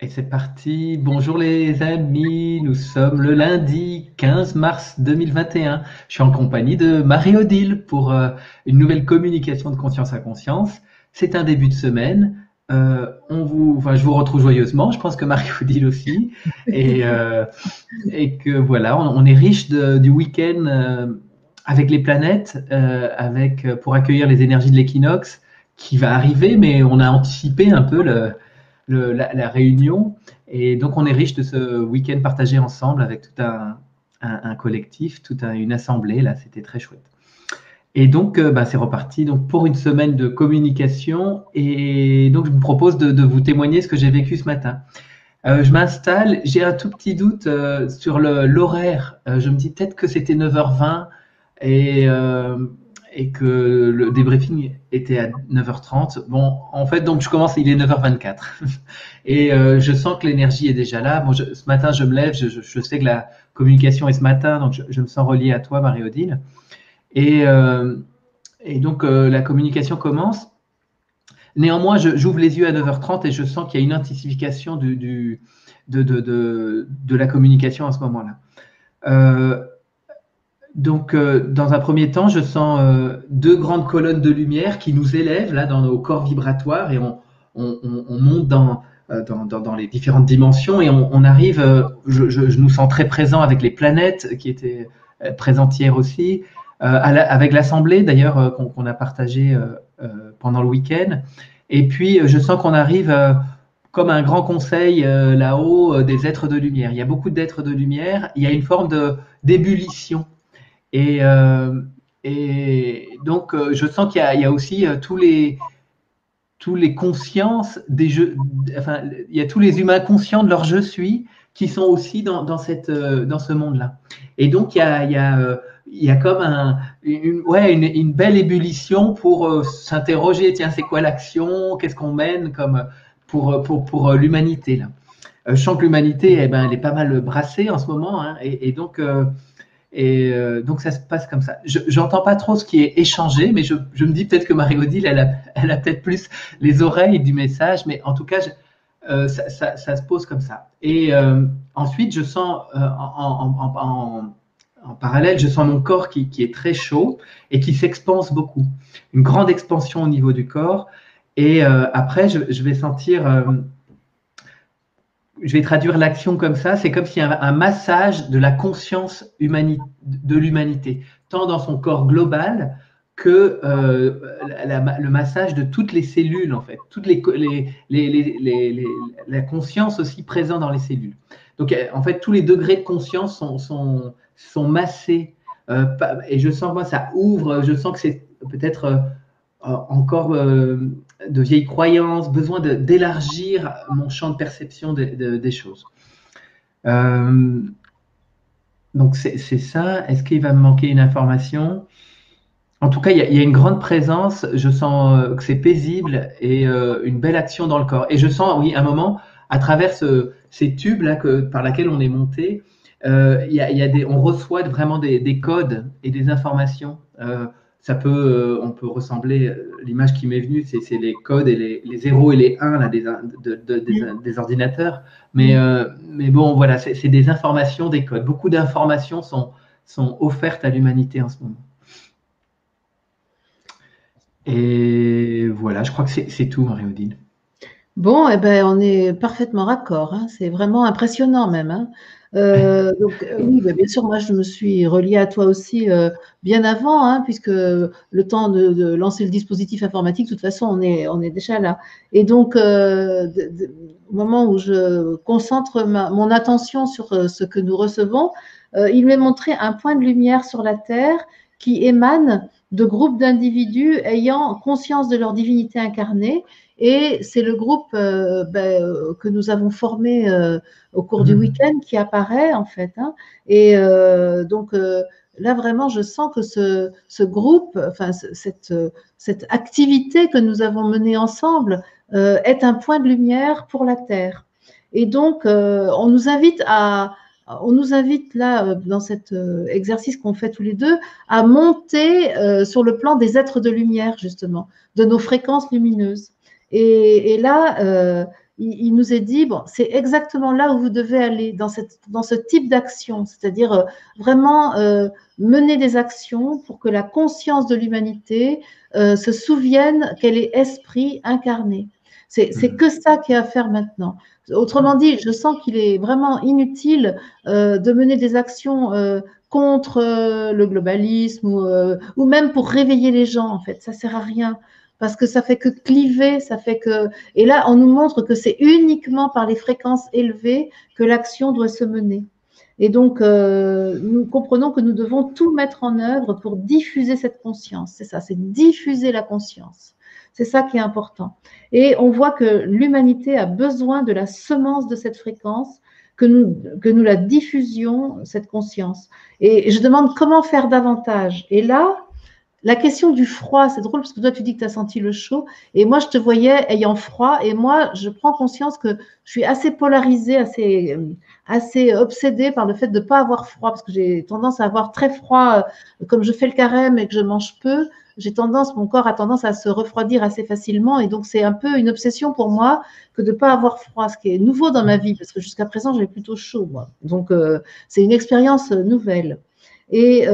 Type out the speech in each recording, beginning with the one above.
Et c'est parti. Bonjour les amis, nous sommes le lundi 15 mars 2021. Je suis en compagnie de Marie-Odile pour une nouvelle communication de conscience à conscience. C'est un début de semaine. Je vous retrouve joyeusement. Je pense que Marie-Odile aussi. Et, euh, et que voilà, on est riche du week-end avec les planètes, pour accueillir les énergies de l'équinoxe qui va arriver, mais on a anticipé un peu la réunion. Et donc, on est riche de ce week-end partagé ensemble avec tout un collectif, une assemblée. Là, c'était très chouette. Et donc, c'est reparti donc, pour une semaine de communication. Et donc, je vous propose de vous témoigner ce que j'ai vécu ce matin. Je m'installe, j'ai un tout petit doute sur l'horaire. Je me dis peut-être que c'était 9h20 et, euh, et que le débriefing était à 9h30. Bon, en fait, donc je commence, il est 9h24. Et je sens que l'énergie est déjà là. Bon, ce matin, je me lève, je sais que la communication est ce matin, donc je me sens relié à toi, Marie-Odile. Et, euh, et donc, la communication commence. Néanmoins, j'ouvre les yeux à 9h30 et je sens qu'il y a une intensification de la communication à ce moment-là. Euh, dans un premier temps, je sens deux grandes colonnes de lumière qui nous élèvent là dans nos corps vibratoires et on monte dans les différentes dimensions et on arrive. Je nous sens très présent avec les planètes qui étaient présentes hier aussi, avec l'assemblée d'ailleurs qu'on a partagé pendant le week-end. Et puis je sens qu'on arrive comme un grand conseil là-haut des êtres de lumière. Il y a beaucoup d'êtres de lumière. Il y a une forme d'ébullition. Et, euh, et donc, je sens qu'il y a aussi tous les consciences des jeux, enfin, il y a tous les humains conscients de leur je suis qui sont aussi dans ce monde-là. Et donc, il y a comme une belle ébullition pour s'interroger, tiens, c'est quoi l'action? Qu'est-ce qu'on mène comme pour l'humanité là? Je sens que l'humanité, eh ben, elle est pas mal brassée en ce moment, hein, donc ça se passe comme ça. Je n'entends pas trop ce qui est échangé, mais je me dis peut-être que Marie-Odile, elle a peut-être plus les oreilles du message, mais en tout cas, ça se pose comme ça. Et ensuite, je sens en parallèle, je sens mon corps qui est très chaud et qui s'expanse beaucoup. Une grande expansion au niveau du corps. Et après, je vais sentir je vais traduire l'action comme ça, c'est comme s'il y a un massage de la conscience de l'humanité, tant dans son corps global que le massage de toutes les cellules, en fait, la conscience aussi présente dans les cellules. Donc, en fait, tous les degrés de conscience sont massés. Et je sens, moi, ça ouvre, je sens que c'est peut-être encore de vieilles croyances, besoin d'élargir mon champ de perception des choses. Euh, donc c'est ça. Est-ce qu'il va me manquer une information? En tout cas, il y a une grande présence. Je sens que c'est paisible et une belle action dans le corps. Et je sens, oui, un moment, à travers ces tubes là par lesquels on est monté, on reçoit vraiment des codes et des informations. On peut ressembler, l'image qui m'est venue, c'est les codes et les 0 et les 1 là, des ordinateurs. Mais bon, voilà, c'est des informations, des codes. Beaucoup d'informations sont offertes à l'humanité en ce moment. Et voilà, je crois que c'est tout, Marie-Odile. Bon, eh ben, on est parfaitement raccord, hein. C'est vraiment impressionnant même, hein. Oui, ben, bien sûr, moi je me suis reliée à toi aussi bien avant, hein, puisque le temps de lancer le dispositif informatique, de toute façon, on est déjà là. Et donc, au moment où je concentre mon attention sur ce que nous recevons, il m'est montré un point de lumière sur la Terre qui émane de groupes d'individus ayant conscience de leur divinité incarnée. Et c'est le groupe que nous avons formé au cours du week-end qui apparaît en fait, hein. Et là vraiment, je sens que ce groupe, enfin cette activité que nous avons menée ensemble est un point de lumière pour la Terre. Et donc, on nous invite là, dans cet exercice qu'on fait tous les deux, à monter sur le plan des êtres de lumière, justement, de nos fréquences lumineuses. Et là, il nous est dit, bon, c'est exactement là où vous devez aller, dans ce type d'action, c'est-à-dire vraiment mener des actions pour que la conscience de l'humanité se souvienne qu'elle est esprit incarné. C'est que ça qu'il y a à faire maintenant. Autrement dit, je sens qu'il est vraiment inutile de mener des actions contre le globalisme ou même pour réveiller les gens, en fait. Ça sert à rien parce que ça fait que cliver, ça fait que… Et là, on nous montre que c'est uniquement par les fréquences élevées que l'action doit se mener. Et donc, nous comprenons que nous devons tout mettre en œuvre pour diffuser cette conscience. C'est ça, c'est diffuser la conscience. C'est ça qui est important. Et on voit que l'humanité a besoin de la semence de cette fréquence, que nous la diffusions, cette conscience. Et je demande comment faire davantage. Et là, la question du froid, c'est drôle parce que toi, tu dis que tu as senti le chaud. Et moi, je te voyais ayant froid. Et moi, je prends conscience que je suis assez polarisée, assez obsédée par le fait de ne pas avoir froid. Parce que j'ai tendance à avoir très froid. Comme je fais le carême et que je mange peu, mon corps a tendance à se refroidir assez facilement. Et donc, c'est un peu une obsession pour moi que de ne pas avoir froid, ce qui est nouveau dans ma vie. Parce que jusqu'à présent, j'avais plutôt chaud, moi. Donc, c'est une expérience nouvelle. Et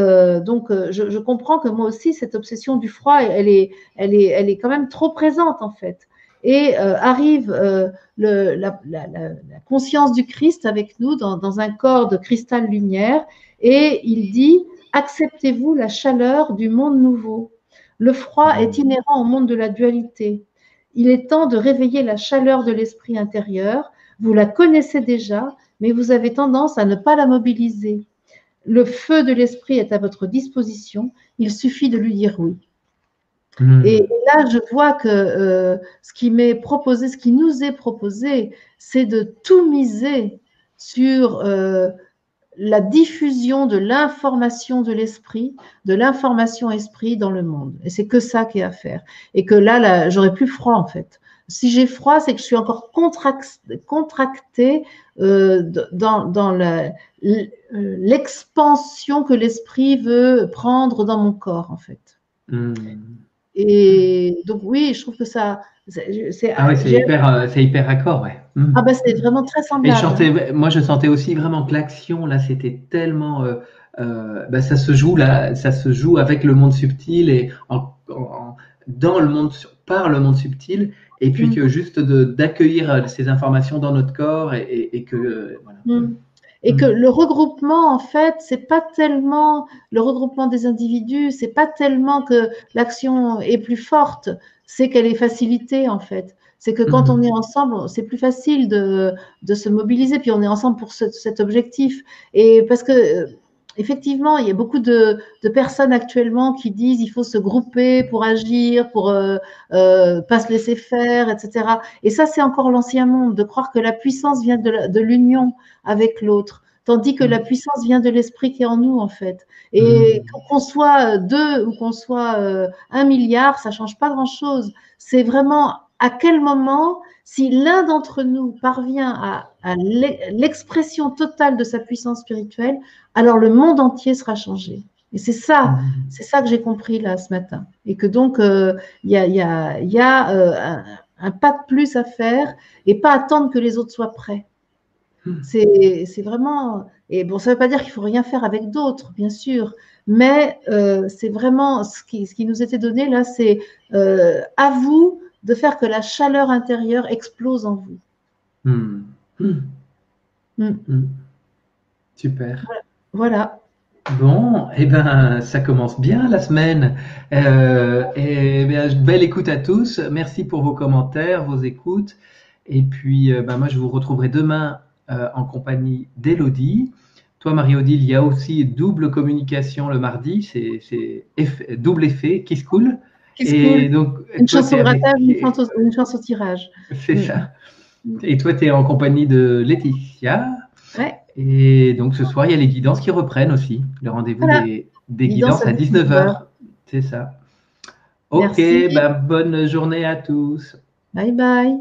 donc, je comprends que moi aussi, cette obsession du froid, elle est quand même trop présente, en fait. Et arrive la conscience du Christ avec nous dans un corps de cristal lumière, et il dit, acceptez-vous la chaleur du monde nouveau. Le froid est inhérent au monde de la dualité. Il est temps de réveiller la chaleur de l'esprit intérieur. Vous la connaissez déjà, mais vous avez tendance à ne pas la mobiliser. Le feu de l'esprit est à votre disposition, il suffit de lui dire oui. Et là, je vois que ce qui m'est proposé, ce qui nous est proposé, c'est de tout miser sur la diffusion de l'information de l'esprit, de l'information esprit dans le monde. Et c'est que ça qui est à faire. Et que là j'aurais plus froid, en fait. Si j'ai froid, c'est que je suis encore contractée dans l'expansion que l'esprit veut prendre dans mon corps, en fait. Et donc, oui, je trouve que ça… Ah oui, c'est hyper raccord, ouais. Ah ben, c'est vraiment très semblable. Moi, je sentais aussi vraiment que l'action, là, c'était tellement… ça se joue là, ça se joue avec le monde subtil et dans le monde, par le monde subtil, et puis que juste d'accueillir ces informations dans notre corps et que… voilà. Et que le regroupement, en fait, c'est pas tellement le regroupement des individus, c'est pas tellement que l'action est plus forte, c'est qu'elle est facilitée, en fait. C'est que quand on est ensemble, c'est plus facile de se mobiliser, puis on est ensemble pour cet objectif. Et parce que, effectivement, il y a beaucoup de personnes actuellement qui disent il faut se grouper pour agir, pour pas se laisser faire, etc. Et ça, c'est encore l'ancien monde, de croire que la puissance vient de l'union avec l'autre, tandis que la puissance vient de l'esprit qui est en nous, en fait. Et qu'on soit 2 ou qu'on soit 1 milliard, ça ne change pas grand-chose. C'est vraiment à quel moment, si l'un d'entre nous parvient à l'expression totale de sa puissance spirituelle, alors le monde entier sera changé. Et c'est ça que j'ai compris là ce matin. Et que donc, il y a un pas de plus à faire et pas attendre que les autres soient prêts. C'est vraiment… Et bon, ça ne veut pas dire qu'il ne faut rien faire avec d'autres, bien sûr, mais c'est vraiment ce qui nous était donné là, c'est à vous de faire que la chaleur intérieure explose en vous. Super. Voilà. Bon, eh ben, ça commence bien la semaine. Belle écoute à tous. Merci pour vos commentaires, vos écoutes. Et puis, moi, je vous retrouverai demain en compagnie d'Élodie. Toi, Marie-Odile, il y a aussi double communication le mardi. C'est double effet qui se coule. Et donc, une chance au grattage, une chance au tirage. C'est ça. Et toi, tu es en compagnie de Laetitia. Ouais. Et donc ce soir, il y a les guidances qui reprennent aussi. Le rendez-vous des guidances à 19h. C'est ça. Ok, bonne journée à tous. Bye bye.